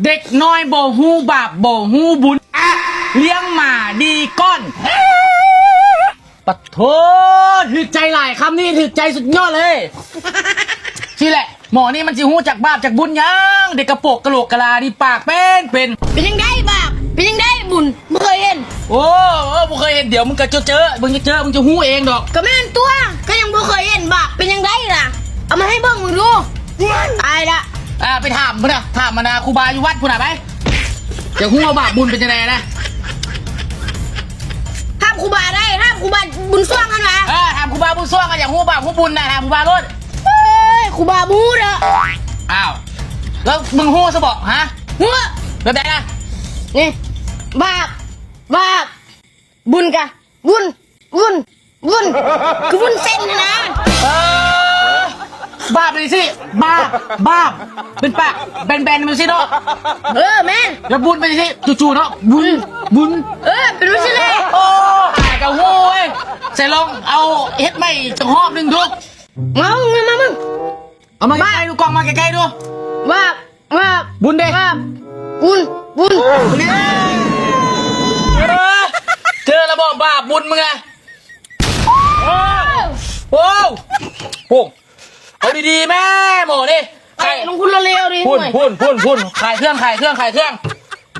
เด็กน้อยบ่ฮู้บาปบ่ฮู้บุญเลี้ยงหมาดีก้อนปะโถถึกใจหลายคำนี่ถึกใจสุดยอดเลยที่แหละหมอนี่มันสิฮู้จากบาปจากบุญยังเด็กกระโปกกระโหลกกะลานี่ปากเป็นยังได้บาปเป็นยังได้บุญไม่เคยเห็น โอ้บ่เคยเห็นเดี๋ยวมึงก็เจอมึงจะเจอมึงจะฮู้เองดอก ก็แม่นตัวก็ยังไม่เคยเห็นบาปเป็นยังได้ล่ะเอามาให้เบิ่งมึงดูตายละ ไปถามมันนะถามมันนะครูบาอยู่วัดพุ่นน่ะไปจะฮู้ว่าบาปบุญเป็นจังไดนะ ห้ามครูบาได้ห้ามครูบาบุญซ่วงกันมา ถามครูบาบุญซ่วงกันอย่างฮู้บาปฮู้บุญนะถามครูบารถ เฮ้ยครูบาบูเด้อ อ้าวแล้วมึงฮู้ซะบอกฮะ หัว แบบไหนนะ นี่บาปบุญกะบุญคือบุญเส้นนะ บาปเลยสิบาปเป็นปากแบนๆมันสิเนาะ แม่น แล้วบุญไปสิจู่ๆเนาะบุญ เป็นวิชาเลย โอ้หายกับฮู้เว้ยใส่ลองเอาเฮ็ดไม่จังหอบหนึ่งดู มึง เอามาใกล้ๆดูกล่องมาใกล้ๆดู บาป บุญเด้ บุญ เจอระบบบาปบุญมึงไงโอ้โหเอาดีๆแม่หมอนี่ ไอ้ลงคุณเร็วๆดิ พุ่นขายเครื่อง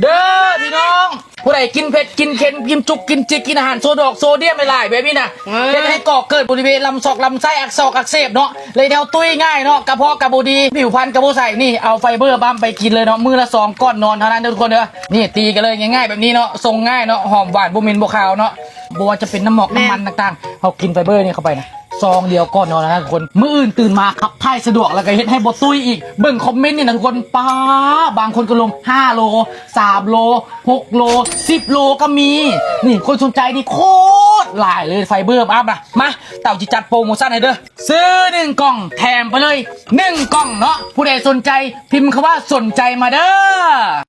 เด้อพี่น้องผู้ใดกินเผ็ดกินเค็มกินจุกกินจิกกินอาหารโซดอกโซเดียมไม่หลายแบบนี้นะจะให้ก่อเกิดบริเวณลำศอกลำไส้อักเสบเนาะเลยแนวตุ้ยง่ายเนาะกระเพาะกระบูดีผิวพรรณกระโบใส่นี่เอาไฟเบอร์บัมไปกินเลยเนาะมื้อละ2 ก้อนนอนเท่านั้นทุกคนเด้อนี่ตีกันเลยง่ายๆแบบนี้เนาะทรงง่ายเนาะหอมหวานบุมินบุขาวเนาะบัวาจะเป็นน้ำหมอกน้ำมันต่างๆเขากินไฟเบอร์นี่เข้าไปนะซองเดียวก่อนนอนนะทุกคนมื้ออื่นตื่นมาขับถ่ายสะดวกแล้วก็เฮ็ดให้บตุ้ยอีกเบิ่งคอมเมนต์นี่นะทุกคนป้าบางคนก็ลง5 โล3 โล6 โล10 โลก็มีนี่คนสนใจนี่โคตรหลายเลยไฟเบอร์อัพนะมาเต่าจิจัดโปรโมชั่นให้เด้อซื้อ1 กล่องแถมไปเลย1 กล่องเนาะผู้ใดสนใจพิมพ์คำว่าสนใจมาเด้อ